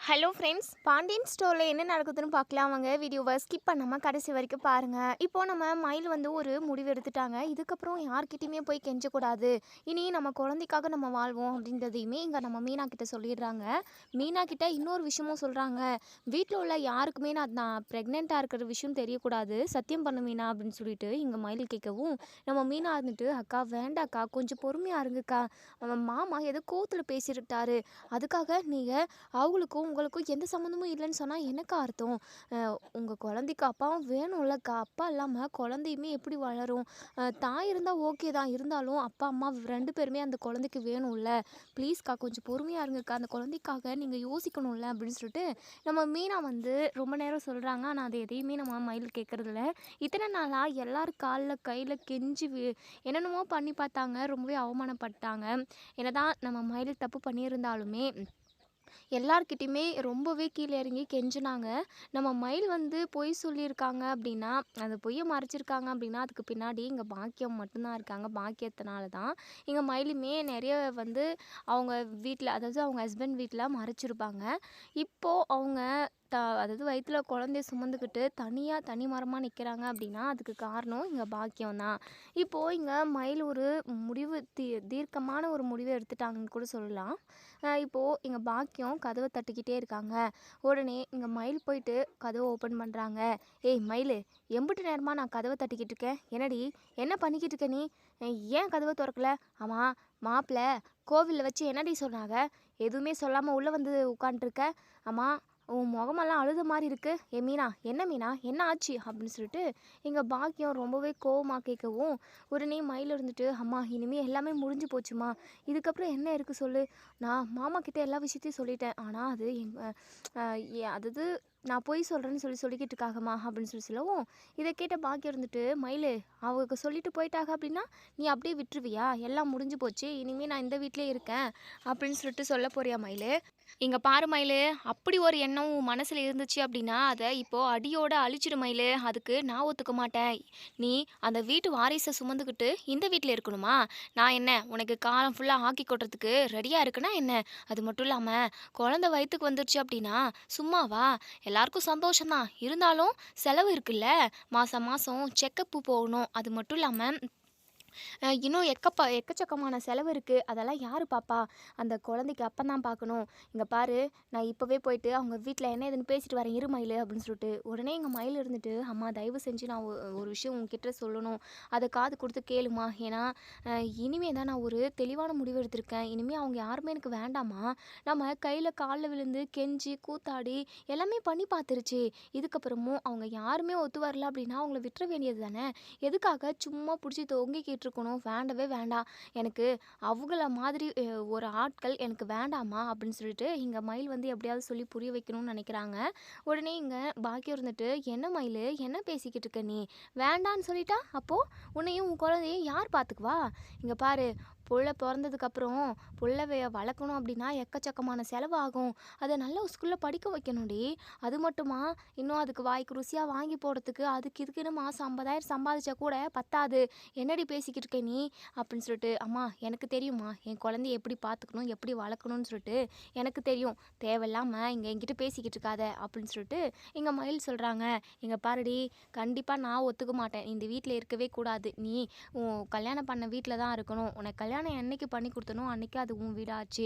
Hello friends, Pandian ஸ்டோரில் என்ன நடக்குதுன்னு பார்க்கலாம். அவங்க வீடியோவை ஸ்கிப் பண்ணாமல் கடைசி வரைக்கும் பாருங்கள். இப்போது நம்ம மயில் வந்து ஒரு முடிவு எடுத்துட்டாங்க. இதுக்கப்புறம் யார்கிட்டையுமே போய் கெஞ்சக்கூடாது, இனி நம்ம குழந்தைக்காக நம்ம வாழ்வோம் அப்படின்றதையுமே இங்கே நம்ம மீனா கிட்ட சொல்லிடுறாங்க. மீனா கிட்ட இன்னொரு விஷயமும் சொல்கிறாங்க. வீட்டில் உள்ள யாருக்குமே நான் ப்ரெக்னெண்ட்டாக இருக்கிற விஷயம் தெரியக்கூடாது, சத்தியம் பண்ண மீனா அப்படின்னு சொல்லிட்டு இங்கே மயில் கேட்கவும், நம்ம மீனா இருந்துட்டு அக்கா வேண்டாக்கா, கொஞ்சம் பொறுமையாக இருங்கக்கா, அவன் மாமா ஏதோ கோவத்தில் பேசிட்டாரு, அதுக்காக நீங்கள் அவங்களுக்கும் உங்களுக்கும் எந்த சம்மந்தமும் இல்லைன்னு சொன்னால் என்னக்கா அர்த்தம்? உங்கள் குழந்தைக்கு அப்பாவும் வேணும்லக்கா, அப்பா இல்லாமல் குழந்தையுமே எப்படி வளரும்? தாய் இருந்தால் ஓகே தான், இருந்தாலும் அப்பா அம்மா ரெண்டு பேருமே அந்த குழந்தைக்கு வேணும்ல, ப்ளீஸ்க்கா கொஞ்சம் பொறுமையாக இருங்கக்கா, அந்த குழந்தைக்காக நீங்கள் யோசிக்கணும்ல அப்படின்னு சொல்லிட்டு நம்ம மீனா வந்து ரொம்ப நேரம் சொல்கிறாங்க. ஆனால் அது எதையுமே நம்ம மயில் கேட்குறதில்ல. இத்தனை நாளாக எல்லாரும் காலில் கையில் கெஞ்சி என்னென்னமோ பண்ணி பார்த்தாங்க, ரொம்பவே அவமானப்பட்டாங்க. என்னதான் நம்ம மயில் தப்பு பண்ணியிருந்தாலுமே எல்லார்கிட்டயுமே ரொம்பவே கீழே இறங்கி கெஞ்சினாங்க. நம்ம மயில் வந்து பொய் சொல்லியிருக்காங்க அப்படின்னா, அந்த பொய்ய மறைச்சிருக்காங்க அப்படின்னா, அதுக்கு பின்னாடி இங்க பாக்கியம் மட்டும்தான் இருக்காங்க. பாக்கியத்தினால தான் இங்க மயிலுமே நெறைய வந்து அவங்க வீட்ல, அதாவது அவங்க ஹஸ்பண்ட் வீட்ல மறைச்சிருப்பாங்க. இப்போ அவங்க அதாவது வயித்துல குழந்தைய சுமந்துக்கிட்டு தனி மரமா நிக்கிறாங்க அப்படின்னா, அதுக்கு காரணம் இங்க பாக்கியம் தான். இப்போ இங்க மயில் ஒரு முடிவு தீர்க்கமான ஒரு முடிவு எடுத்துட்டாங்கன்னு கூட சொல்லலாம். இப்போ எங்க பாக்கியம் கதவை தட்டிக்கிட்டே இருக்காங்க. உடனே இங்க மயில் போயிட்டு கதவை ஓப்பன் பண்றாங்க. "ஏய் மயிலு, எம்புட்டு நேரமா நான் கதவை தட்டிக்கிட்டு இருக்கேன். என்னடி, என்ன பண்ணிக்கிட்டு இருக்க நீ? ஏன் கதவை திறக்கல? ஆமா, மாப்பிள்ள கோவில்ல வச்சு என்னடி சொன்னாங்க? எதுவுமே சொல்லாம உள்ள வந்து உட்காந்துருக்க. ஆமா, உன் முகமெல்லாம் அழுத மாதிரி இருக்கு. ஏ மீனா, என்ன மீனா, என்ன ஆச்சு?" அப்படின்னு சொல்லிட்டு எங்க பாக்கியம் ரொம்பவே கோவமா கேட்கவும், உடனே மயில் இருந்துட்டு, "அம்மா இனிமே எல்லாமே முடிஞ்சு போச்சுமா, இதுக்கப்புறம் என்ன இருக்கு சொல்லு? நான் மாமா கிட்ட எல்லா விஷயத்தையும் சொல்லிட்டேன். ஆனால் அது அதாவது நான் பொய் சொல்கிறேன்னு சொல்லிக்கிட்டு இருக்காகம்மா" அப்படின்னு சொல்லவும், இதை கேட்ட பாக்கியம் இருந்துட்டு, "மயிலு, அவங்க சொல்லிட்டு போயிட்டாங்க அப்படின்னா நீ அப்படியே விட்டுருவியா? எல்லாம் முடிஞ்சு போச்சு, இனிமேல் நான் இந்த வீட்டிலே இருக்கேன் அப்படின்னு சொல்லிட்டு சொல்ல போறியா மயிலு? இங்க பாரு மயிலு, அப்படி ஒரு எண்ணம் உன் மனசுல இருந்துச்சு அப்படின்னா, அத இப்போ அடியோட அழிச்சிடு மயிலு. அதுக்கு நான் ஒத்துக்க மாட்டேன். நீ அந்த வீட்டு வாரிச சுமந்துக்கிட்டு இந்த வீட்ல இருக்கணுமா? நான் என்ன உனக்கு காலம் ஃபுல்லா ஆக்கி கொட்டுறதுக்கு ரெடியா இருக்கனா என்ன? அது மட்டும் இல்லாம குழந்தை வயித்துக்கு வந்துருச்சு அப்படின்னா, சும்மாவா? எல்லாருக்கும் சந்தோஷம் தான். இருந்தாலும் செலவு இருக்குல்ல. மாசம் மாசம் செக்கப்பு போகணும். அது மட்டும் இல்லாம இன்னும் எக்கச்சக்கமான செலவு இருக்குது, அதெல்லாம் யார் பாப்பா? அந்த குழந்தைக்கு அப்பந்தான் பார்க்கணும். இங்கே பாரு, நான் இப்போவே போயிட்டு அவங்க வீட்டில் என்ன ஏதுன்னு பேசிட்டு வரேன் இரு மயில் அப்படின்னு சொல்லிட்டு, உடனே எங்கள் மயில் இருந்துட்டு, "அம்மா தயவு செஞ்சு நான் ஒரு விஷயம் உங்ககிட்ட சொல்லணும், அதை காது கொடுத்து கேளுமா. ஏன்னா இனிமே தான் நான் ஒரு தெளிவான முடிவு எடுத்திருக்கேன். இனிமேல் அவங்க யாருமே எனக்கு வேண்டாமா. நம்ம கையில் காலில் விழுந்து கெஞ்சி கூத்தாடி எல்லாமே பண்ணி பார்த்துருச்சு. இதுக்கப்புறமும் அவங்க யாருமே ஒத்து வரல அப்படின்னா அவங்கள விட்டுற வேண்டியது தானே. எதுக்காக சும்மா பிடிச்சி தொங்கிக்கிட்டு இருக்கணும்? வேண்டவே வேண்டாம். எனக்கு அவங்கள மாதிரி ஒரு ஆட்கள் எனக்கு வேண்டாமா" அப்படின்னு சொல்லிட்டு இங்கே மயில் வந்து எப்படியாவது சொல்லி புரிய வைக்கணும்னு நினைக்கிறாங்க. உடனே இங்கே பாக்கியம் இருந்துட்டு, "என்ன மயில், என்ன பேசிக்கிட்டு இருக்க நீ? வேண்டான்னு சொல்லிட்டா அப்போது உன்னையும் உன் குழந்தையும் யார் பார்த்துக்குவா? இங்கே பாரு, புள்ள பிறந்ததுக்கப்புறம் புள்ளவைய வளர்க்கணும் அப்படின்னா எக்கச்சக்கமான செலவாகும். அதை நல்ல ஒரு ஸ்கூலில் படிக்க வைக்கணும்டி. அது மட்டுமா, இன்னும் அதுக்கு வாய்க்கு ருசியாக வாங்கி போடுறதுக்கு அதுக்கு இதுக்குன்னு மாதம் 50,000 சம்பாதிச்சா கூட பத்தாது. என்னடி பேசிக்கிட்டு இருக்க நீ?" அப்படின்னு சொல்லிட்டு, "அம்மா எனக்கு தெரியுமா, என் குழந்தைய எப்படி பார்த்துக்கணும், எப்படி வளர்க்கணும்னு சொல்லிட்டு எனக்கு தெரியும். தேவையில்லாமல் இங்கே என்கிட்ட பேசிக்கிட்டு இருக்காத" அப்படின்னு சொல்லிட்டு எங்கள் மயில் சொல்கிறாங்க. "இங்கே பாருடி, கண்டிப்பாக நான் ஒத்துக்க மாட்டேன். இந்த வீட்டில் இருக்கவே கூடாது. நீ உன் கல்யாணம் பண்ண வீட்டில் தான் இருக்கணும். உனக்கு கல்யாணம் என்னைக்கு பண்ணி கொடுத்தனோ அன்னைக்கு அது உன் வீடாச்சு.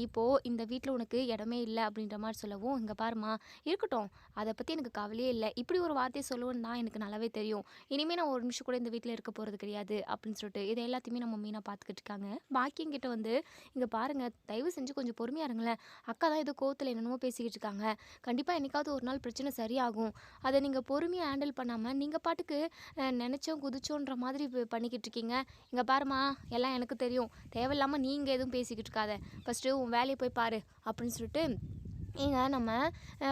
இப்போது இந்த வீட்டில் உனக்கு இடமே இல்லை" அப்படின்ற மாதிரி சொல்லவும், "இங்கே பாருமா, இருக்கட்டும், அதை பற்றி எனக்கு கவலையே இல்லை. இப்படி ஒரு வார்த்தையை சொல்லுவேன்னு தான் எனக்கு நல்லாவே தெரியும். இனிமேல் நான் ஒரு நிமிஷம் கூட இந்த வீட்டில் இருக்க போகிறது கிடையாது" அப்படின்னு சொல்லிட்டு இதை எல்லாத்தையுமே நம்ம மீனா பார்த்துக்கிட்டு இருக்காங்க. பாக்கியம் கிட்ட வந்து, "இங்கே பாருங்க, தயவு செஞ்சு கொஞ்சம் பொறுமையா இருங்களேன். அக்கா தான் ஏதோ கோவத்தில் என்னென்னமோ பேசிக்கிட்டு இருக்காங்க. கண்டிப்பாக என்னைக்காவது ஒரு நாள் பிரச்சனை சரியாகும். அதை நீங்கள் பொறுமையாக ஹேண்டில் பண்ணாமல் நீங்கள் பாட்டுக்கு நினச்சோம் குதிச்சோன்ற மாதிரி பண்ணிக்கிட்டு இருக்கீங்க. இங்கே பாருமா, எல்லாம் எனக்கு தெரியும். தேவையில்லாமல் நீங்கள் எதுவும் பேசிக்கிட்டு இருக்காத. ஃபஸ்ட்டு உன் வேலையை போய் பாரு" அப்படின்னு சொல்லிட்டு இங்க நம்ம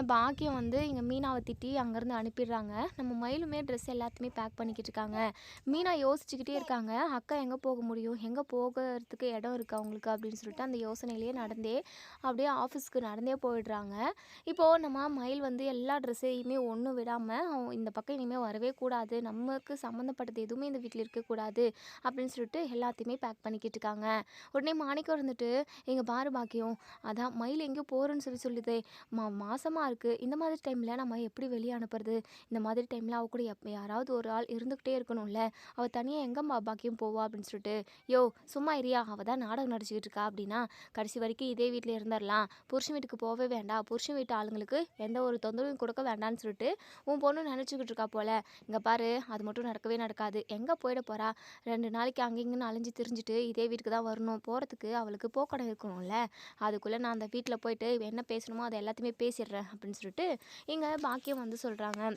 பாக்கியம் வந்து இங்கே மீனாவை திட்டி அங்கேருந்து அனுப்பிடுறாங்க. நம்ம மயிலுமே ட்ரெஸ் எல்லாத்தையுமே பேக் பண்ணிக்கிட்டு இருக்காங்க. மீனா யோசிச்சுக்கிட்டே இருக்காங்க, அக்கா எங்கே போக முடியும், எங்கே போகிறதுக்கு இடம் இருக்குது அவங்களுக்கு அப்படின்னு சொல்லிட்டு அந்த யோசனையிலேயே நடந்தே அப்படியே ஆஃபீஸ்க்கு நடந்தே போயிடுறாங்க. இப்போது நம்ம மயில் வந்து எல்லா ட்ரெஸ்ஸையுமே ஒன்றும் விடாமல் இந்த பக்கம் இனிமேல் வரவே கூடாது, நமக்கு சம்மந்தப்பட்டது எதுவுமே இந்த வீட்டில் இருக்கக்கூடாது அப்படின்னு சொல்லிட்டு எல்லாத்தையுமே பேக் பண்ணிக்கிட்டு இருக்காங்க. உடனே மாணிக்கம் இருந்துட்டு, "எங்கள் பாரு பாக்கியம், அதான் மயில் எங்கேயோ போகிறேன்னு சொல்லுது, மாசமா இருக்கு. இந்த மாதிரி டைம்ல நம்ம எப்படி வெளிய அனுப்புறது? இந்த மாதிரி டைம்ல அவ கூட யாராவது ஒரு ஆள் இருந்துகிட்டே இருக்கணும்ல. அவ தனியா எங்கம்மா பாக்கியம் போவா அப்படின்னு சொல்லிட்டு, யோவ் சும்மா இருயா! அவ தான் நாடகம் நடிச்சுக்கிட்டு இருக்கா அப்படின்னா, கடைசி வரைக்கும் இதே வீட்ல இருந்துறலாம். புருஷன் வீட்டுக்கு போவே வேண்டாம். புருஷன் வீட்டு ஆளுங்களுக்கு எந்த ஒரு தொந்தரவும் கொடுக்க வேண்டான்னு சொல்லிட்டு உன் பொண்ணு நினைச்சுக்கிட்டு இருக்கா போல. இங்க பாரு அது மட்டும் நடக்கவே நடக்காது. எங்க போயிட போறா? 2 நாளைக்கு அங்க இங்கன்னு அலைஞ்சு திரிஞ்சுட்டு இதே வீட்டுக்கு தான் வரணும். போறதுக்கு அவளுக்கு போக்கடம் இருக்கணும்ல. அதுக்குள்ள நான் அந்த வீட்ல போயிட்டு என்ன பேசணுமோ அத எல்லாத்தையுமே பேசிடுறேன் அப்படின்னு சொல்லிட்டு இங்க பாக்கியம் வந்து சொல்றாங்க.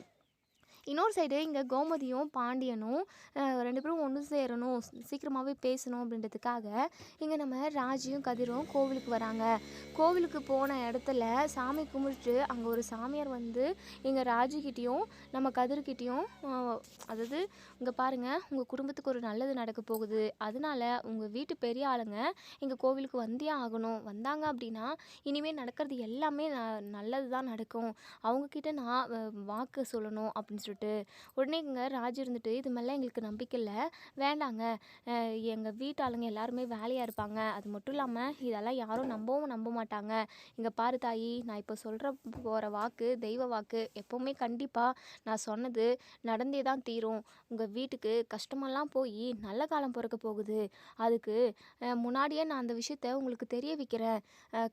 இன்னொரு சைடு இங்கே கோமதியும் பாண்டியனும் 2 பேரும் ஒன்று சேரணும், சீக்கிரமாகவே பேசணும் அப்படின்றதுக்காக இங்கே நம்ம ராஜியும் கதிரும் கோவிலுக்கு வராங்க. கோவிலுக்கு போன இடத்துல சாமி கும்பிட்டுட்டு அங்கே ஒரு சாமியார் வந்து இங்கே ராஜிக்கிட்டேயும் நம்ம கதிர்கிட்டேயும் அதாவது இங்கே பாருங்கள், உங்கள் குடும்பத்துக்கு ஒரு நல்லது நடக்க போகுது, அதனால உங்கள் வீட்டு பெரிய ஆளுங்க எங்கள் கோவிலுக்கு வந்தே ஆகணும். வந்தாங்க அப்படின்னா இனிமேல் நடக்கிறது எல்லாமே நல்லது தான் நடக்கும். அவங்கக்கிட்ட நான் வாக்கு சொல்லணும் அப்படின்னு சொல்லிட்டு உடனே இங்கே ராஜு இருந்துட்டு, இது மேலே எங்களுக்கு நம்பிக்கை இல்லை, வேண்டாங்க, எங்கள் வீட்டு ஆளுங்க எல்லாருமே வேலையாக இருப்பாங்க, அது மட்டும் இல்லாமல் இதெல்லாம் யாரும் நம்பவும் நம்ப மாட்டாங்க. இங்கே பாரு தாயி, நான் இப்போ சொல்கிற போகிற வாக்கு தெய்வ வாக்கு, எப்போவுமே கண்டிப்பாக நான் சொன்னது நடந்தே தான் தீரும். உங்கள் வீட்டுக்கு கஷ்டமெல்லாம் போய் நல்ல காலம் பிறக்க போகுது. அதுக்கு முன்னாடியே நான் அந்த விஷயத்த உங்களுக்கு தெரிய வைக்கிறேன்.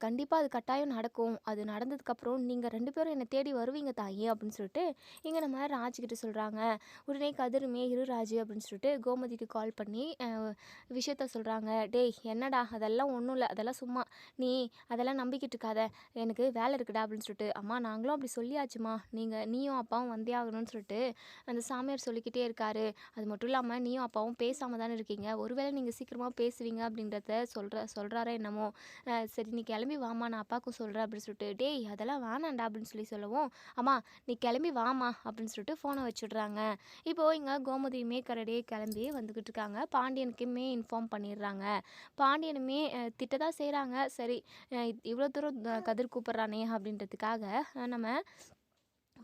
கண்டிப்பாக அது கட்டாயம் நடக்கும். அது நடந்ததுக்கப்புறம் நீங்கள் 2 பேரும் என்னை தேடி வருவீங்க தாயி அப்படின்னு சொல்லிட்டு இங்கே நம்ம ராஜுக்கிட்ட சொல்கிறாங்க. உடனே கதிருமே இரு ராஜு அப்படின்னு சொல்லிட்டு கோமதிக்கு கால் பண்ணி விஷயத்த சொல்கிறாங்க. டேய் என்னடா அதெல்லாம் ஒன்றும் இல்லை, அதெல்லாம் சும்மா, நீ அதெல்லாம் நம்பிக்கிட்டு இருக்காத, எனக்கு வேலை இருக்குடா அப்படின்னு சொல்லிட்டு. அம்மா நாங்களும் அப்படி சொல்லியாச்சுமா, நீயும் அப்பாவும் வந்தே ஆகணும்னு சொல்லிட்டு அந்த சாமியார் சொல்லிக்கிட்டே இருக்காரு. அது மட்டும் இல்லாமல் நீயும் அப்பாவும் பேசாமல் தானே இருக்கீங்க, ஒருவேளை நீங்கள் சீக்கிரமாக பேசுவீங்க அப்படின்றத சொல்கிறாரா என்னமோ. சரி நீ கிளம்பி வாமா, நான் அப்பாவுக்கும் சொல்கிறேன் அப்படின்னு சொல்லிட்டு. டேய் அதெல்லாம் வேணாண்டா அப்படின்னு சொல்லவும், அம்மா நீ கிளம்பி வாமா அப்படின்னு சொல்லிட்டு ஃபோனை வச்சுடுறாங்க. இப்போது இங்கே கோமதியுமே கரடியே கிளம்பி வந்துக்கிட்டு இருக்காங்க. பாண்டியனுக்குமே இன்ஃபார்ம் பண்ணிடுறாங்க. பாண்டியனுமே திட்ட தான் செய்கிறாங்க. சரி இவ்வளோ தூரம் கதிர் கூப்பிட்றானே அப்படின்றதுக்காக நம்ம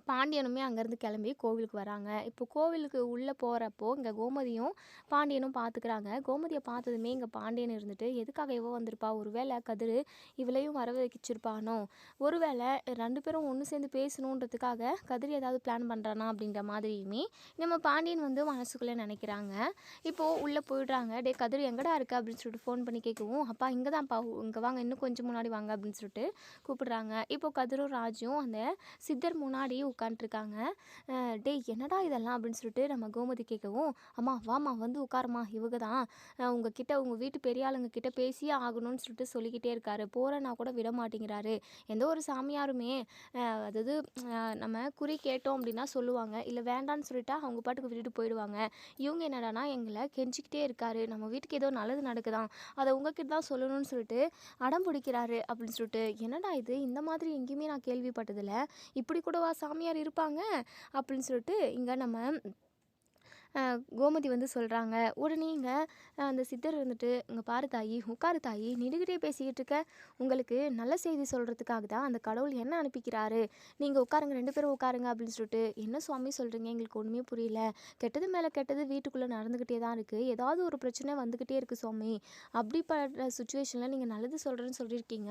பாண்டியனுமே அங்கேருந்து கிளம்பி கோவிலுக்கு வராங்க. இப்போ கோவிலுக்கு உள்ளே போகிறப்போ இங்கே கோமதியும் பாண்டியனும் பார்த்துக்கிறாங்க. கோமதியை பார்த்ததுமே இங்கே பாண்டியன் இருந்துட்டு, எதுக்காக இவ வந்திருப்பா, ஒருவேளை கதிர் இவளையும் வர வச்சிருப்பானோ, ஒருவேளை 2 பேரும் ஒன்று சேர்ந்து பேசணுன்றதுக்காக கதிர் ஏதாவது பிளான் பண்ணுறானா அப்படின்ற மாதிரியுமே நம்ம பாண்டியன் வந்து மனசுக்குள்ளே நினைக்கிறாங்க. இப்போது உள்ளே போயிடுறாங்க. டே கதிர் எங்கடா இருக்க அப்படின்னு சொல்லிட்டு ஃபோன் பண்ணி கேட்கவும், அப்பா இங்கே தான்ப்பா, இங்கே வாங்க, இன்னும் கொஞ்சம் முன்னாடி வாங்க அப்படின்னு சொல்லிட்டு கூப்பிடுறாங்க. இப்போது கதிரும் ராஜும் அந்த சித்தர் முன்னாடி உட்காந்துருக்காங்க. டேய் என்னடா இதெல்லாம் அப்படின்னு சொல்லிட்டு நம்ம கோமதி கேட்கவும், அம்மா வாமா வந்து உட்காருமா, இவங்க தான் உங்ககிட்ட உங்கள் வீட்டு பெரிய ஆளுங்க கிட்ட பேசியே ஆகணும்னு சொல்லிட்டு சொல்லிக்கிட்டே இருக்காரு, போகிறேன்னா கூட விட மாட்டேங்கிறாரு. எந்த ஒரு சாமியாருமே அதாவது நம்ம குறி கேட்டோம் அப்படின்னா சொல்லுவாங்க, இல்லை வேண்டான்னு சொல்லிட்டா அவங்க பாட்டுக்கு விட்டுட்டு போயிடுவாங்க. இவங்க என்னடானா எங்களை கெஞ்சிக்கிட்டே இருக்காரு, நம்ம வீட்டுக்கு ஏதோ நல்லது நடக்குதான், அதை உங்ககிட்ட தான் சொல்லணும்னு சொல்லிட்டு அடம் பிடிக்கிறாரு அப்படின்னு சொல்லிட்டு. என்னடா இது, இந்த மாதிரி எங்கேயுமே நான் கேள்விப்பட்டதில்லை, இப்படி கூடவா சாமியார் இருப்பாங்க அப்படின்னு சொல்லிட்டு இங்கே நம்ம கோமதி வந்து சொல்கிறாங்க. உடனே இங்கே அந்த சித்தர் இருந்துட்டு, இங்கே பாரு தாயி, உட்காரு தாயி, நின்றுக்கிட்டே பேசிக்கிட்டு இருக்க, உங்களுக்கு நல்ல செய்தி சொல்கிறதுக்காக தான் அந்த கடவுள் என்ன அனுப்பிக்கிறாரு, நீங்கள் உட்காருங்க, 2 பேரும் உட்காருங்க அப்படின்னு சொல்லிட்டு. என்ன சுவாமி சொல்கிறீங்க, எங்களுக்கு ஒன்றுமே புரியல, கெட்டது மேலே கெட்டது வீட்டுக்குள்ளே நடந்துக்கிட்டே தான் இருக்குது, ஏதாவது ஒரு பிரச்சனை வந்துக்கிட்டே இருக்குது சுவாமி, அப்படிப்பட்ட சுச்சுவேஷனில் நீங்கள் நல்லது சொல்கிறேன்னு சொல்லியிருக்கீங்க,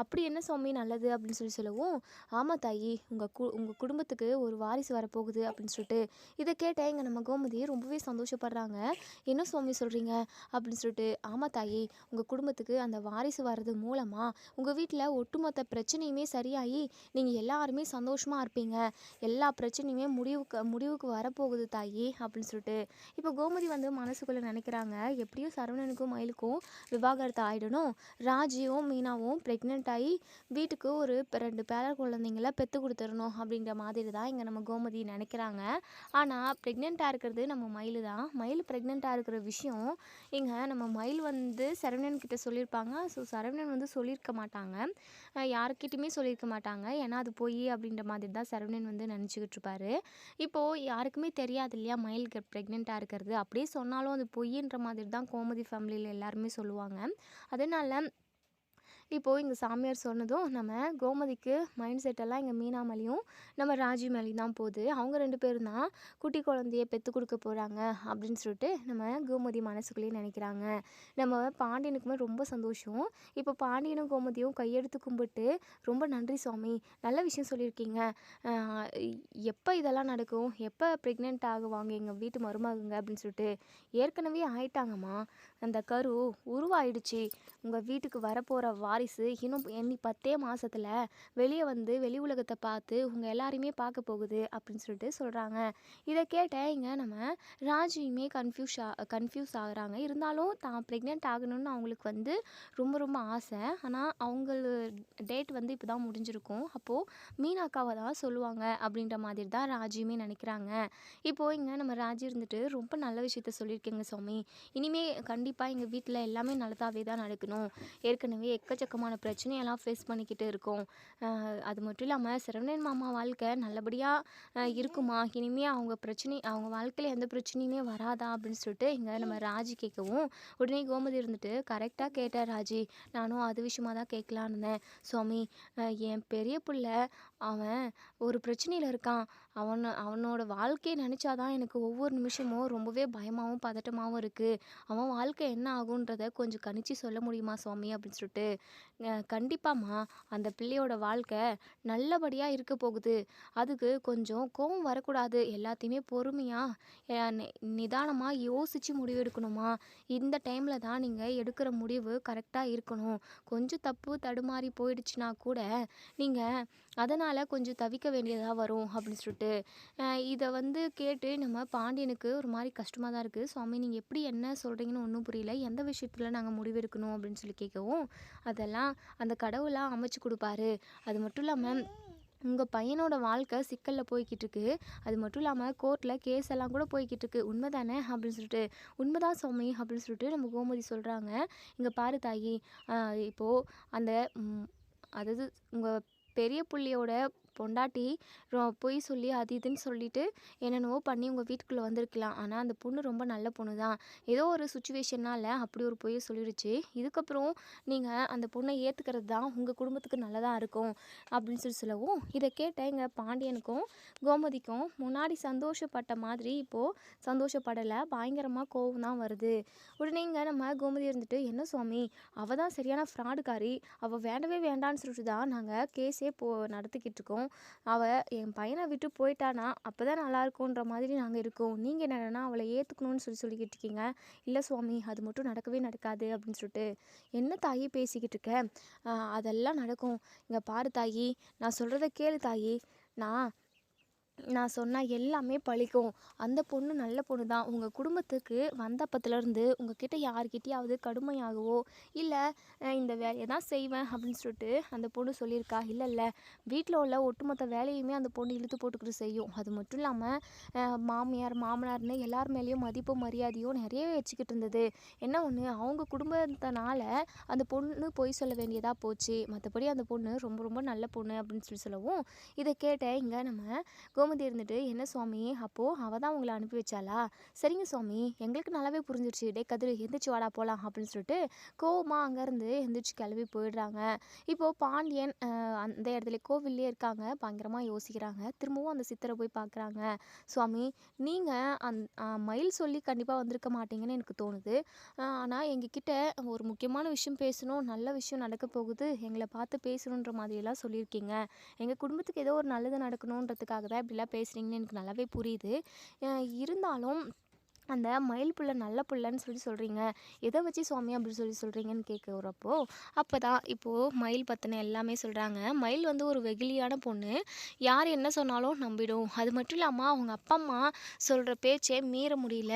அப்படி என்ன சுவாமி நல்லது அப்படின்னு சொல்லவும், ஆமாம் தாயி, உங்கள் குடும்பத்துக்கு ஒரு வாரிசு வரப்போகுது அப்படின்னு சொல்லிட்டு. இதை கேட்ட இங்கே நம்ம கோமதி ரொம்பவே சந்தோஷப்படுறாங்க. என்ன சுவாமி சொல்கிறீங்க அப்படின்னு சொல்லிட்டு. ஆமாம் தாயி, உங்கள் குடும்பத்துக்கு அந்த வாரிசு வர்றது மூலமாக உங்கள் வீட்டில் ஒட்டுமொத்த பிரச்சனையுமே சரியாகி நீங்கள் எல்லாருமே சந்தோஷமாக இருப்பீங்க, எல்லா பிரச்சனையுமே முடிவுக்கு வரப்போகுது தாயி அப்படின்னு சொல்லிட்டு. இப்போ கோமதி வந்து மனசுக்குள்ளே நினைக்கிறாங்க, எப்படியும் சரவணனுக்கும் மயிலுக்கும் விவாகரத்து ஆகிடணும், ராஜியும் மீனாவும் ப்ரெக்னென்ட் ஆகி வீட்டுக்கு ஒரு 2 பேர குழந்தைங்கள பெற்று கொடுத்துடணும் அப்படின்ற மாதிரி தான் இங்கே நம்ம கோமதி நினைக்கிறாங்க. ஆனால் ப்ரெக்னெண்ட்டாக இருக்கிறது நம்ம மயில் தான். மயில் ப்ரெக்னெண்ட்டாக இருக்கிற விஷயம் இங்கே நம்ம மயில் வந்து சரவணன் கிட்ட சொல்லியிருப்பாங்க. ஸோ சரவணன் வந்து சொல்லியிருக்க மாட்டாங்க, யாருக்கிட்டையுமே சொல்லியிருக்க மாட்டாங்க. ஏன்னா அது பொய் அப்படின்ற மாதிரி தான் சரவணன் வந்து நினச்சிக்கிட்டு இருப்பாரு. இப்போது யாருக்குமே தெரியாது இல்லையா மயில் ப்ரெக்னெண்ட்டாக இருக்கிறது, அப்படியே சொன்னாலும் அது பொய்ன்ற மாதிரி தான் கோமதி ஃபேமிலியில் எல்லாருமே சொல்லுவாங்க. அதனால் இப்போது இங்கே சாமியார் சொன்னதும் நம்ம கோமதிக்கு மைண்ட் செட்டெல்லாம் இங்கே மீனா மேலேயும் நம்ம ராஜி மேலேயும் தான் போகுது. அவங்க 2 பேரும் தான் குட்டி குழந்தைய பெற்று கொடுக்க போகிறாங்க அப்படின்னு சொல்லிட்டு நம்ம கோமதி மனசுக்குள்ளேயே நினைக்கிறாங்க. நம்ம பாண்டியனுக்குமே ரொம்ப சந்தோஷம். இப்போ பாண்டியனும் கோமதியும் கையெடுத்து கும்பிட்டு ரொம்ப நன்றி சுவாமி, நல்ல விஷயம் சொல்லியிருக்கீங்க. எப்போ இதெல்லாம் நடக்கும், எப்போ ப்ரெக்னென்ட் ஆகுவாங்க எங்கள் வீட்டு மருமகங்க அப்படின்னு சொல்லிட்டு. ஏற்கனவே ஆயிட்டாங்கம்மா, அந்த கரு உருவாயிடுச்சு. உங்கள் வீட்டுக்கு வரப்போகிற வாரிசு இன்னும் எண்ணி 10 மாசத்துல வெளியே வந்து வெளி உலகத்தை பார்த்து உங்கள் எல்லாரையுமே பார்க்க போகுது அப்படின்னு சொல்லிட்டு சொல்கிறாங்க. இதை கேட்ட இங்கே நம்ம ராஜியுமே கன்ஃபியூஸ் ஆகுறாங்க. இருந்தாலும் தான் ப்ரெக்னென்ட் ஆகணும்னு அவங்களுக்கு வந்து ரொம்ப ரொம்ப ஆசை. ஆனால் அவங்க டேட் வந்து இப்போ தான் முடிஞ்சிருக்கும். அப்போது மீனாக்காவை தான் சொல்லுவாங்க அப்படின்ற மாதிரி தான் ராஜியுமே நினைக்கிறாங்க. இப்போது இங்கே நம்ம ராஜி இருந்துட்டு ரொம்ப நல்ல விஷயத்த சொல்லியிருக்கேங்க சுவாமி, இனிமே கண்டிப்பாக எங்கள் வீட்டில் எல்லாமே நல்லதாகவே தான் நடக்கணும். ஏற்கனவே எக்கச்சக்கமான பிரச்சனையெல்லாம் ஃபேஸ் பண்ணிக்கிட்டு இருக்கோம். அது மட்டும் இல்லாமல் சரவணன் மாமா வாழ்க்கை நல்லபடியாக இருக்குமா, இனிமேல் அவங்க வாழ்க்கையில் எந்த பிரச்சனையுமே வராதா அப்படின்னு சொல்லிட்டு இங்கே நம்ம ராஜி கேட்கவும், உடனே கோமதி இருந்துட்டு கரெக்டாக கேட்டார் ராஜி, நானும் அது விஷயமா தான் கேட்கலான்னு இருந்தேன் சுவாமி. என் பெரிய பிள்ளை அவன் ஒரு பிரச்சனையில் இருக்கான். அவனோட வாழ்க்கையை நினச்சாதான் எனக்கு ஒவ்வொரு நிமிஷமும் ரொம்பவே பயமாகவும் பதட்டமாகவும் இருக்குது. அவன் வாழ்க்கை என்ன ஆகுன்றத கொஞ்சம் கணிச்சு சொல்ல முடியுமா சுவாமி அப்படின்னு சொல்லிட்டு. கண்டிப்பாம்மா, அந்த பிள்ளையோட வாழ்க்கை நல்லபடியாக இருக்க போகுது. அதுக்கு கொஞ்சம் கோவம் வரக்கூடாது. எல்லாத்தையுமே பொறுமையாக நிதானமாக யோசித்து முடிவு எடுக்கணுமா. இந்த டைமில் தான் நீங்கள் எடுக்கிற முடிவு கரெக்டாக இருக்கணும். கொஞ்சம் தப்பு தடுமாறி போயிடுச்சுன்னா கூட நீங்கள் அதனால் கொஞ்சம் தவிக்க வேண்டியதாக வரும் அப்படின்னு சொல்லிட்டு. இதை வந்து கேட்டு நம்ம பாண்டியனுக்கு ஒரு மாதிரி கஷ்டமாக தான் இருக்குது. சுவாமி, நீங்கள் எப்படி என்ன சொல்கிறீங்கன்னு ஒன்றும் புரியல, எந்த விஷயத்தில் நாங்கள் முடிவெடுக்கணும் அப்படின்னு சொல்லி கேட்கவும், அதெல்லாம் அந்த கடவுளாக அமைச்சு கொடுப்பாரு. அது மட்டும் இல்லாமல் உங்கள் பையனோட வாழ்க்கை சிக்கலில் போய்கிட்டு இருக்கு. அது மட்டும் இல்லாமல் கோர்ட்டில் கேஸ் எல்லாம் கூட போய்கிட்டு இருக்கு. உண்மை தானே அப்படின்னு சொல்லிட்டு. உண்மைதான் சுவாமி அப்படின்னு சொல்லிட்டு நம்ம கோமதி சொல்கிறாங்க. இங்கே பாரு தாயி, இப்போது அந்த அதாவது உங்கள் பெரிய புள்ளியோட பொண்டாட்டி பொய் சொல்லி அது இதுன்னு சொல்லிட்டு என்னென்னவோ பண்ணி உங்கள் வீட்டுக்குள்ளே வந்திருக்கலாம். ஆனால் அந்த பொண்ணு ரொம்ப நல்ல பொண்ணு தான். ஏதோ ஒரு சுச்சுவேஷனால் அப்படி ஒரு பொய்யை சொல்லிடுச்சு. இதுக்கப்புறம் நீங்கள் அந்த பொண்ணை ஏற்றுக்கிறது தான் உங்கள் குடும்பத்துக்கு நல்லதாக இருக்கும் அப்படின்னு சொல்லவும், இதை கேட்ட எங்கள் பாண்டியனுக்கும் கோமதிக்கும் முன்னாடி சந்தோஷப்பட்ட மாதிரி இப்போது சந்தோஷப்படலை, பயங்கரமாக கோவம் தான் வருது. உடனே இங்கே நம்ம கோமதி இருந்துட்டு, என்ன சுவாமி, அவள் தான் சரியான ஃப்ராடுக்காரி, அவள் வேண்டவே வேண்டான்னு சொல்லிட்டு தான் நாங்கள் கேஸே நடத்திக்கிட்டு இருக்கோம். என் பையனை விட்டு போயிட்டானா அப்போ தான் நல்லாயிருக்குன்ற மாதிரி நாங்கள் இருக்கோம். நீங்கள் என்னென்னா அவளை ஏற்றுக்கணும்னு சொல்லிக்கிட்டு இருக்கீங்க. இல்லை சுவாமி, அது மட்டும் நடக்கவே நடக்காது அப்படின்னு சொல்லிட்டு. என்ன தாயி பேசிக்கிட்டு இருக்க, அதெல்லாம் நடக்கும். இங்கே பாரு தாயி, நான் சொல்கிறத கேளு தாயி, நான் சொன்னால் எல்லாமே பழிக்கும். அந்த பொண்ணு நல்ல பொண்ணு தான். உங்கள் குடும்பத்துக்கு வந்தப்பத்துலேருந்து உங்ககிட்ட யார்கிட்டையாவது கடுமையாகவோ இல்லை இந்த வேலையை தான் செய்வேன் அப்படின்னு சொல்லிட்டு அந்த பொண்ணு சொல்லியிருக்கா? இல்லை, வீட்டில் உள்ள ஒட்டுமொத்த வேலையுமே அந்த பொண்ணு இழுத்து போட்டுக்கிட்டு செய்யும். அது மட்டும் இல்லாமல் மாமியார் மாமனார்னு எல்லார் மேலேயும் மதிப்பும் மரியாதையும் நிறைய வச்சுக்கிட்டு இருந்தது. என்ன ஒன்று, அவங்க குடும்பத்தினால அந்த பொண்ணு பொய் சொல்ல வேண்டியதாக போச்சு. மற்றபடி அந்த பொண்ணு ரொம்ப ரொம்ப நல்ல பொண்ணு அப்படின்னு சொல்லவும், இதை கேட்ட இங்கே நம்ம கோமதி இருந்துட்டு, என்ன சுவாமி, அப்போது அவள் தான் உங்களை அனுப்பி வச்சாளா? சரிங்க சுவாமி, எங்களுக்கு நல்லாவே புரிஞ்சிருச்சு. டே கதிரு, எந்திரிச்சு வாடா போகலாம் அப்படின்னு சொல்லிட்டு கோவமாக அங்கேருந்து எந்திரிச்சு கிளம்பி போயிடுறாங்க. இப்போது பாண்டியன் அந்த இடத்துல கோவில்லே இருக்காங்க. பயங்கரமாக யோசிக்கிறாங்க. திரும்பவும் அந்த சித்தரை போய் பார்க்குறாங்க. சுவாமி, நீங்கள் மயில் சொல்லி கண்டிப்பாக வந்திருக்க மாட்டீங்கன்னு எனக்கு தோணுது. ஆனால் எங்ககிட்ட ஒரு முக்கியமான விஷயம் பேசணும், நல்ல விஷயம் நடக்க போகுது, எங்களை பார்த்து பேசணுன்ற மாதிரியெல்லாம் சொல்லியிருக்கீங்க. எங்கள் குடும்பத்துக்கு ஏதோ ஒரு நல்லது நடக்கணுன்றதுக்காக தான் இப்படிலாம் பேசுகிறீங்கன்னு எனக்கு நல்லாவே புரியுது. இருந்தாலும் அந்த மயில் புள்ள நல்ல புள்ளன்னு சொல்கிறீங்க, எதை வச்சு சுவாமி அப்படி சொல்கிறீங்கன்னு கேட்குறப்போ, அப்போ தான் இப்போது மயில் பற்றின எல்லாமே சொல்கிறாங்க. மயில் வந்து ஒரு வெகுளியான பொண்ணு, யார் என்ன சொன்னாலும் நம்பிடும். அது மட்டும் இல்லாமல் அவங்க அப்பா அம்மா சொல்கிற பேச்சே மீற முடியல.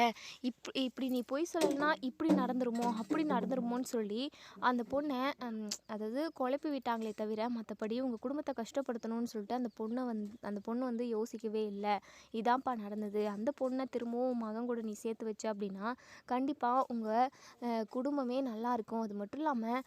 இப்படி நீ பொய் சொல்லலைன்னா இப்படி நடந்துருமோ அப்படி நடந்துருமோன்னு சொல்லி அந்த பொண்ணை அதாவது குழப்பி விட்டாங்களே தவிர மற்றபடி உங்கள் குடும்பத்தை கஷ்டப்படுத்தணும்னு சொல்லிட்டு அந்த பொண்ணு வந்து யோசிக்கவே இல்லை. இதான்ப்பா நடந்தது. அந்த பொண்ணை திரும்பவும் மகன் கூட நீ சேர்த்து வச்ச அப்படின்னா கண்டிப்பாக உங்கள் குடும்பமே நல்லாயிருக்கும். அது மட்டும் இல்லாமல்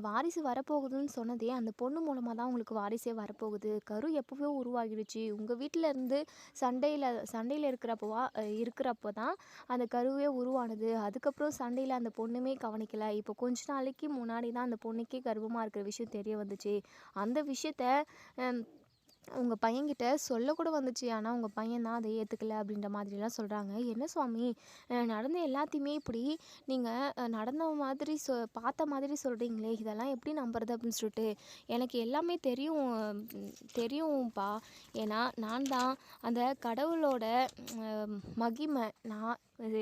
வாரிசு வரப்போகுதுன்னு சொன்னதே அந்த பொண்ணு மூலமாக தான் உங்களுக்கு வாரிசே வரப்போகுது. கரு எப்போவோ உருவாகிடுச்சு. உங்கள் வீட்டில் இருந்து சண்டையில் இருக்கிறப்போ தான் அந்த கருவே உருவானது. அதுக்கப்புறம் சண்டையில் அந்த பொண்ணுமே கவனிக்கல. இப்போ கொஞ்ச நாளைக்கு முன்னாடி தான் அந்த பொண்ணுக்கே கர்ப்பமாக இருக்கிற விஷயம் தெரிய வந்துச்சு. அந்த விஷயத்த உங்கள் பையன்கிட்ட சொல்லக்கூட வந்துச்சு. ஆனால் உங்கள் பையன் தான் அதை ஏற்றுக்கல அப்படின்ற மாதிரிலாம் சொல்கிறாங்க. என்ன சுவாமி நடந்த எல்லாத்தையுமே இப்படி நீங்கள் நடந்த மாதிரி பார்த்த மாதிரி சொல்கிறீங்களே, இதெல்லாம் எப்படி நம்புறது அப்படின்னு சொல்லிட்டு எனக்கு எல்லாமே தெரியும்ப்பா. ஏன்னா நான் தான் அந்த கடவுளோட மகிமை.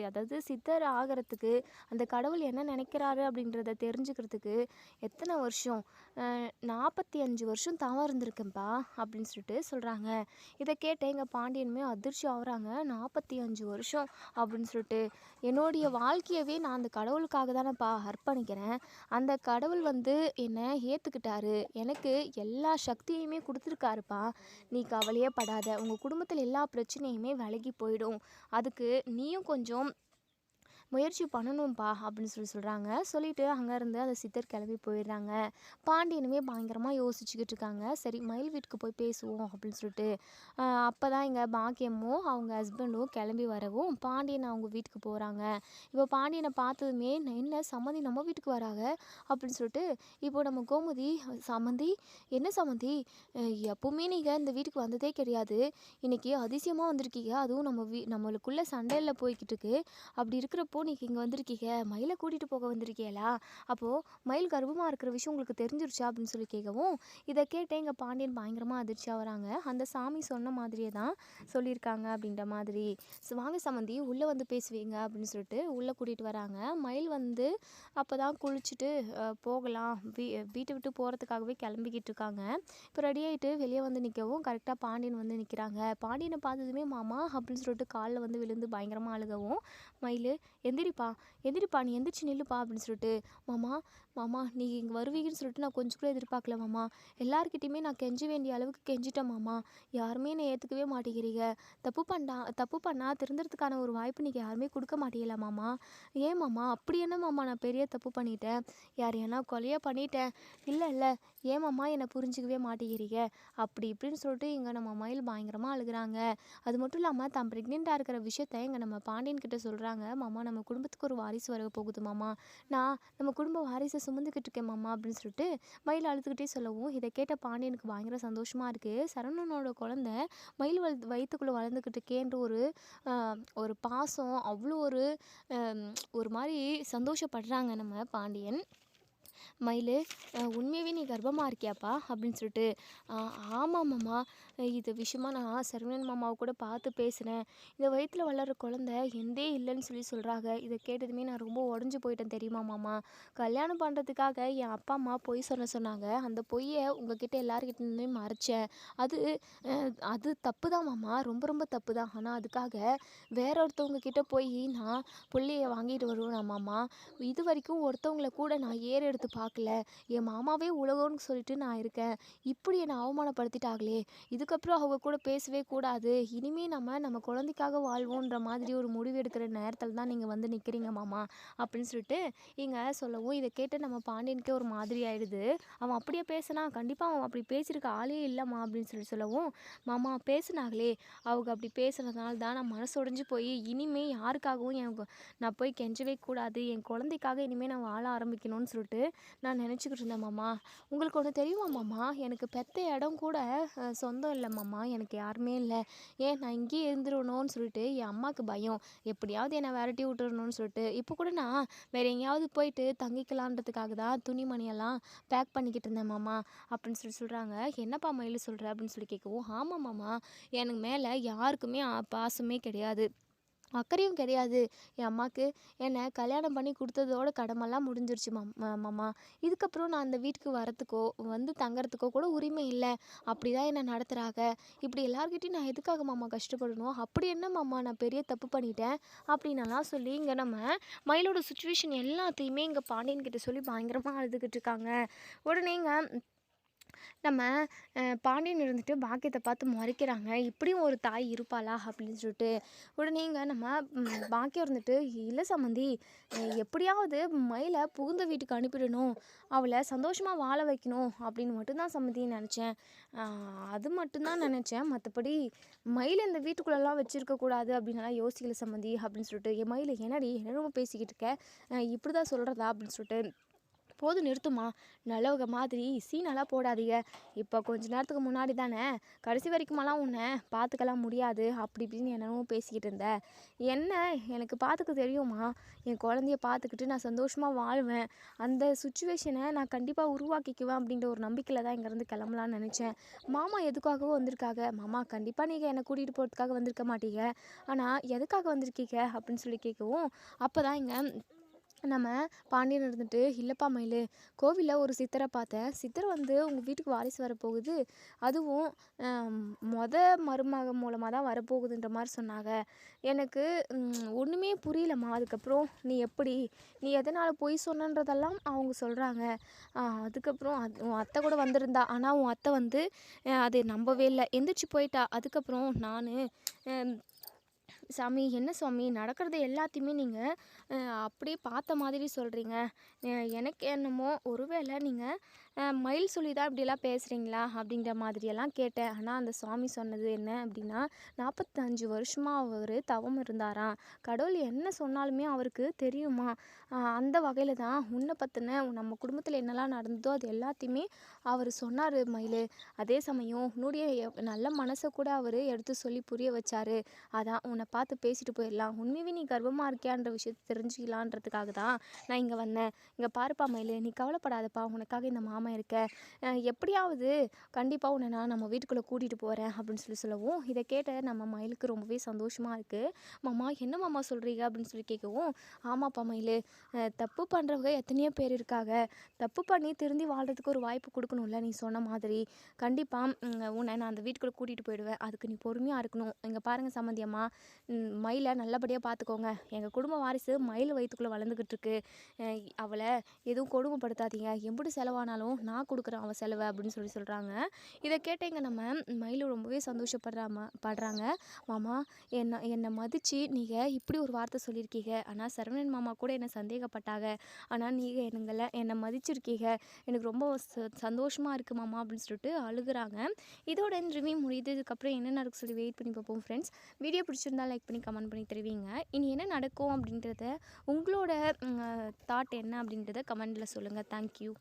அதாவது சித்தர் ஆகிறதுக்கு அந்த கடவுள் என்ன நினைக்கிறாரு அப்படின்றத தெரிஞ்சுக்கிறதுக்கு எத்தனை வருஷம் 45 வருஷம் தவம் இருந்திருக்கேன்ப்பா அப்படின்னு சொல்லிட்டு சொல்கிறாங்க. இதை கேட்ட எங்கள் பாண்டியனுமே அதிர்ச்சி ஆகுறாங்க. 45 வருஷம் அப்படின்னு சொல்லிட்டு என்னுடைய வாழ்க்கையவே நான் அந்த கடவுளுக்காக தானேப்பா அர்ப்பணிக்கிறேன். அந்த கடவுள் என்னை ஏற்றுக்கிட்டாரு. எனக்கு எல்லா சக்தியுமே கொடுத்துருக்காருப்பா. நீ கவலையே படாத. உங்கள் குடும்பத்தில் எல்லா பிரச்சனையுமே விலகி போயிடும். அதுக்கு நீயும் கொஞ்சம் முயற்சி பண்ணணும்ப்பா அப்படின்னு சொல்கிறாங்க. சொல்லிவிட்டு அங்கேருந்து அந்த சித்தர் கிளம்பி போயிடுறாங்க. பாண்டியனுமே பயங்கரமாக யோசிச்சுக்கிட்டு இருக்காங்க. சரி மயில் வீட்டுக்கு போய் பேசுவோம் அப்படின்னு சொல்லிட்டு அப்போ தான் எங்கள் பாக்கியமும் அவங்க ஹஸ்பண்டும் கிளம்பி வரவும் பாண்டியன் அவங்க வீட்டுக்கு போகிறாங்க. இப்போ பாண்டியனை பார்த்ததுமே என்ன சம்மந்தி நம்ம வீட்டுக்கு வராங்க அப்படின்னு சொல்லிட்டு இப்போ நம்ம கோமதி சம்மந்தி என்ன சம்மந்தி எப்பவுமே நீங்கள் இந்த வீட்டுக்கு வந்ததே கிடையாது. இன்றைக்கி அதிசயமாக வந்திருக்கீங்க. அதுவும் நம்மளுக்குள்ளே சண்டையில் போய்கிட்டு இருக்கு. அப்படி இருக்கிறப்போ நீங்கள் இங்கே வந்திருக்கீங்க. மயிலை கூட்டிகிட்டு போக வந்திருக்கீங்களா? அப்போது மயில் கர்ப்பமாக இருக்கிற விஷயம் உங்களுக்கு தெரிஞ்சிருச்சா அப்படின்னு சொல்லி கேட்கவும் இதை கேட்டு எங்கள் பாண்டியன் பயங்கரமாக அதிர்ச்சியாக வராங்க. அந்த சாமி சொன்ன மாதிரியே தான் சொல்லியிருக்காங்க அப்படின்ற மாதிரி. வாங்க சம்மந்தி உள்ளே வந்து பேசுவீங்க அப்படின்னு சொல்லிட்டு உள்ளே கூட்டிகிட்டு வராங்க. மயில் அப்போ தான் குளிச்சுட்டு போகலாம் வீட்டை விட்டு போகிறதுக்காகவே கிளம்பிக்கிட்டு இருக்காங்க. இப்போ ரெடி ஆகிட்டு வெளியே வந்து நிற்கவும் கரெக்டாக பாண்டியன் நிற்கிறாங்க. பாண்டியனை பார்த்ததுமே மாமா அப்படின்னு சொல்லிட்டு காலில் விழுந்து பயங்கரமாக அழுகவும் மயில் எந்திரிப்பா நீ எந்திரிச்சு நில்லுப்பா அப்படின்னு சொல்லிட்டு மாமா நீங்கள் இங்கே வருவீங்கன்னு சொல்லிட்டு நான் கொஞ்சம் கூட எதிர்பார்க்கல மாமா. எல்லாருக்கிட்டையுமே நான் கெஞ்ச வேண்டிய அளவுக்கு கெஞ்சிட்டேன் மாமா. யாருமே என்னை ஏற்றுக்கவே மாட்டேங்கிறீங்க. தப்பு பண்ணால் திருந்துறதுக்கான ஒரு வாய்ப்பு நீங்கள் யாருமே கொடுக்க மாட்டீங்களா மாமா? ஏன் மாமா அப்படி என்ன மாமா நான் பெரிய தப்பு பண்ணிட்டேன்? யாரையானா கொலையாக பண்ணிட்டேன்? இல்லை ஏன் மாமா என்னை புரிஞ்சிக்கவே மாட்டேங்கிறீங்க? அப்படி இப்படின்னு சொல்லிட்டு இங்கே நம்ம மயில் பயங்கரமாக அழுகிறாங்க. அது மட்டும் இல்லாமல் தான் ப்ரெக்னெண்ட்டாக இருக்கிற விஷயத்த இங்கே நம்ம பாண்டியன் கிட்ட சொல்கிறாங்க. மாமா நம்ம குடும்பத்துக்கு ஒரு வாரிசு வர போகுது மாமா. நான் நம்ம குடும்ப வாரிசை சுமந்துக்கிட்டு இருக்கேன் மாமா அப்படின்னு சொல்லிட்டு மயில் அழுதுகிட்டே சொல்லவும் இதை கேட்ட பாண்டியனுக்கு பயங்கர சந்தோஷமாக இருக்குது. சரவணனோட குழந்த மயில் வயிற்றுக்குள்ளே வளர்ந்துக்கிட்டு இருக்கேன்ற ஒரு பாசம் அவ்வளோ ஒரு மாதிரி சந்தோஷப்படுறாங்க நம்ம பாண்டியன். மயில் உண்மையாகவே நீ கர்ப்பமாக இருக்கியாப்பா அப்படின்னு சொல்லிட்டு ஆமாம் மாமா. இது விஷயமா நான் சரவணன் மாமாவை கூட பார்த்து பேசுகிறேன். இந்த வயிற்றில் வளர்கிற குழந்த எந்தே இல்லைன்னு சொல்கிறாங்க. இதை கேட்டதுமே நான் ரொம்ப உடஞ்சி போயிட்டேன் தெரியுமா மாமா. கல்யாணம் பண்ணுறதுக்காக என் அப்பா அம்மா பொய் சொன்னாங்க. அந்த பொய்யை உங்ககிட்ட எல்லாருக்கிட்டேருந்துமே மறைச்சேன். அது தப்பு தான் மாமா. ரொம்ப ரொம்ப தப்பு தான். ஆனால் அதுக்காக வேற ஒருத்தவங்க கிட்ட போய் நான் புள்ளையை வாங்கிட்டு வருவேனா மாமா? இது வரைக்கும் ஒருத்தவங்களை கூட நான் எடுத்து பார்க்கல. என் மாமாவே உலகம்னு சொல்லிட்டு நான் இருக்கேன். இப்படி என்னை அவமானப்படுத்திட்டாங்களே. இதுக்கப்புறம் அவங்க கூட பேசவே கூடாது. இனிமேல் நம்ம குழந்தைக்காக வாழ்வோன்ற மாதிரி ஒரு முடிவு எடுக்கிற நேரத்தில் தான் நீங்கள் நிற்கிறீங்க மாமா அப்படின்னு சொல்லிட்டு இங்கே சொல்லவும் இதை கேட்டு நம்ம பாண்டியனுக்கே ஒரு மாதிரி ஆயிடுது. அவன் அப்படியே பேசினா கண்டிப்பாக அவன் அப்படி பேசியிருக்க ஆளே இல்லைம்மா அப்படின்னு சொல்லவும் மாமா பேசுனாங்களே அவங்க அப்படி பேசுனதுனால தான் நான் மனசு உடைஞ்சு போய் இனிமேல் யாருக்காகவும் நான் போய் கெஞ்சவே கூடாது. என் குழந்தைக்காக இனிமேல் நான் வாழ ஆரம்பிக்கணும்னு சொல்லிட்டு நான் நினச்சிக்கிட்டு இருந்தேன் மாமா. உங்களுக்கு ஒன்று தெரியுமா மாமா? எனக்கு பெத்த இடம் கூட சொந்தம் இல்லை மாமா. எனக்கு யாருமே இல்லை. நான் இங்கேயே இருந்துடணும்னு சொல்லிட்டு என் அம்மாவுக்கு பயம். எப்படியாவது என்னை விரட்டி விட்டுறணும்னு சொல்லிட்டு இப்போ கூட நான் வேறு எங்கேயாவது போயிட்டு தங்கிக்கலான்றதுக்காக தான் துணிமணியெல்லாம் பேக் பண்ணிக்கிட்டு இருந்தேன் மாமா அப்படின்னு சொல்கிறாங்க. என்னப்பா மயில் சொல்கிற அப்படின்னு சொல்லி கேட்கவும் ஆமாம் மாமா. எனக்கு மேலே யாருக்குமே பாசமே கிடையாது, அக்கறையும் கிடையாது. என் அம்மாவுக்கு என்னை கல்யாணம் பண்ணி கொடுத்ததோட கடமெல்லாம் முடிஞ்சிருச்சு மாமா. இதுக்கப்புறம் நான் அந்த வீட்டுக்கு வரத்துக்கோ தங்கறதுக்கோ கூட உரிமை இல்லை. அப்படி தான் என்னை நடத்துகிறாங்க. இப்படி எல்லாருக்கிட்டையும் நான் எதுக்காக மாமா கஷ்டப்படணும்? அப்படி என்ன மாமா நான் பெரிய தப்பு பண்ணிட்டேன் அப்படின்னலாம் சொல்லி இங்கே நம்ம மயிலோட சுச்சுவேஷன் எல்லாத்தையுமே இங்கே பாண்டியன் கிட்ட சொல்லி பயங்கரமாக அழுதுகிட்டு இருக்காங்க. உடனேங்க நம்ம பாண்டியன் இருந்துட்டு பாக்கியத்தை பார்த்து முறைக்கிறாங்க. இப்படியும் ஒரு தாய் இருப்பாளா அப்படின்னு சொல்லிட்டு. உடனேங்க நம்ம பாக்கியம் இருந்துட்டு, இல்லை சம்மந்தி, எப்படியாவது மயிலை புகுந்த வீட்டுக்கு அனுப்பிடணும், அவளை சந்தோஷமாக வாழ வைக்கணும் அப்படின்னு மட்டும்தான் சம்மந்தி நினச்சேன். அது மட்டும்தான் நினச்சேன், மற்றபடி மயில் இந்த வீட்டுக்குள்ளெல்லாம் வச்சுருக்கக்கூடாது அப்படின்னுலாம் யோசிக்கல சம்மந்தி அப்படின்னு சொல்லிட்டு. என் மயில் என்னடி என்னென்னமோ பேசிக்கிட்டு இருக்க, இப்படி தான் சொல்கிறதா அப்படின்னு சொல்லிட்டு. போதும் நிறுத்துமா, நல்லவங்க மாதிரி சீனெல்லாம் போடாதீங்க, இப்போ கொஞ்ச நேரத்துக்கு முன்னாடி தானே கடைசி வரைக்குமெல்லாம் உன்னை பார்த்துக்கலாம் முடியாது அப்படி இப்படின்னு என்னென்னமோ பேசிக்கிட்டு இருந்தேன். என்ன எனக்கு பார்த்துக்க தெரியுமா, என் குழந்தைய பார்த்துக்கிட்டு நான் சந்தோஷமாக வாழ்வேன், அந்த சுச்சுவேஷனை நான் கண்டிப்பாக உருவாக்கிக்குவேன் அப்படின்ற ஒரு நம்பிக்கையில் தான் இங்கேருந்து கிளம்பலான்னு நினச்சேன். மாமா எதுக்காகவோ வந்திருக்காங்க. மாமா கண்டிப்பாக நீங்கள் என்னை கூட்டிகிட்டு போகிறதுக்காக வந்திருக்க மாட்டீங்க, ஆனால் எதுக்காக வந்திருக்கீங்க அப்படின்னு சொல்லி கேட்கவும், அப்போ தான் இங்கே நம்ம பாண்டியன் இருந்துட்டு, இல்லைப்பா மயிலு, கோவிலில் ஒரு சித்தரை பார்த்தேன், சித்தர் வந்து உங்கள் வீட்டுக்கு வாரிசு வரப்போகுது, அதுவும் மருமக மூலமாக தான் வரப்போகுதுன்ற மாதிரி சொன்னாங்க. எனக்கு ஒன்றுமே புரியலம்மா. அதுக்கப்புறம் நீ எதனால் பொய் சொன்னன்றதெல்லாம் அவங்க சொல்கிறாங்க. அதுக்கப்புறம் உன் அத்தை கூட வந்திருந்தா, ஆனால் உன் அத்தை வந்து அதை நம்பவே இல்லை, எந்திரிச்சு போயிட்டா. அதுக்கப்புறம் நான், சாமி என்ன சுவாமி நடக்கிறது எல்லாத்தையுமே நீங்கள் அப்படியே பார்த்த மாதிரி சொல்கிறீங்க, எனக்கு என்னமோ ஒருவேளை நீங்கள் மயில் சொல்லி தான் இப்படியெல்லாம் பேசுகிறீங்களா அப்படின்ற மாதிரியெல்லாம் கேட்டேன். ஆனால் அந்த சுவாமி சொன்னது என்ன அப்படின்னா, 45 வருஷமாக அவர் தவம் இருந்தாராம், கடவுள் என்ன சொன்னாலுமே அவருக்கு தெரியுமா, அந்த வகையில் தான் உன்னை பற்றின நம்ம குடும்பத்தில் என்னெல்லாம் நடந்ததோ அது எல்லாத்தையுமே அவர் சொன்னார் மயில். அதே சமயம் உன்னுடைய நல்ல மனசை கூட அவர் எடுத்து சொல்லி புரிய வச்சார். அதான் உன்னை பார்த்து பேசிட்டு போயிடலாம், உண்மையாகவே நீ கர்ப்பமாக இருக்கியான்ற விஷயத்தை தெரிஞ்சுக்கலான்றதுக்காக தான் நான் இங்கே வந்தேன். இங்கே பாருப்பா மயில், நீ கவலைப்படாதப்பா, உனக்காக இந்த மாமா இருக்க, எப்படியாவது கண்டிப்பாக உன்னை நான் நம்ம வீட்டுக்குள்ளே கூட்டிகிட்டு போகிறேன் அப்படின்னு சொல்லவும், இதை கேட்ட நம்ம மயிலுக்கு ரொம்பவே சந்தோஷமாக இருக்குது. மாமா என்ன மாமா சொல்கிறீங்க அப்படின்னு சொல்லி கேட்கவும், ஆமாப்பா மயில், தப்பு பண்ணுறவங்க எத்தனையோ பேர் இருக்காங்க, தப்பு பண்ணி திருந்தி வாழ்கிறதுக்கு ஒரு வாய்ப்பு கொடுக்கணும்ல, நீ சொன்ன மாதிரி கண்டிப்பாக உன்னை நான் அந்த வீட்டுக்குள்ளே கூட்டிகிட்டு போயிடுவேன், அதுக்கு நீ பொறுமையாக இருக்கணும். இங்கே பாருங்கள் சம்மந்தியம்மா, மயிலை நல்லபடியாக பார்த்துக்கோங்க, எங்கள் குடும்ப வாரிசு மயில் வயிற்றுக்குள்ளே வளர்ந்துக்கிட்டு இருக்கு, அவளை எதுவும் கொடுமைப்படுத்தாதீங்க, எப்படி செலவானாலும் நான் கொடுக்குறேன் அவள் செலவை அப்படின்னு சொல்கிறாங்க. இதை கேட்டேங்க நம்ம மயிலும் ரொம்பவே படுறாங்க. மாமா, என்னை மதித்து நீங்கள் இப்படி ஒரு வார்த்தை சொல்லியிருக்கீங்க, ஆனால் சரவணன் மாமா கூட என்னை சந்தேகப்பட்டாங்க, ஆனால் நீங்கள் என்னை மதிச்சிருக்கீங்க, எனக்கு ரொம்ப சந்தோஷமாக இருக்குது மாமா அப்படின்னு சொல்லிட்டு அழுகுறாங்க. இதோட இந்த ரிவ்யூ முடியுது. இதுக்கப்புறம் என்ன நடக்கும் சொல்லி வெயிட் பண்ணி பார்ப்போம் ஃப்ரெண்ட்ஸ். வீடியோ பிடிச்சிருந்தா லைக் பண்ணி கமெண்ட் பண்ணி தெரிவிங்க. இனி என்ன நடக்கும் அப்படின்றத உங்களோட தாட் என்ன அப்படின்றத கமெண்டில் சொல்லுங்கள். தேங்க்யூ.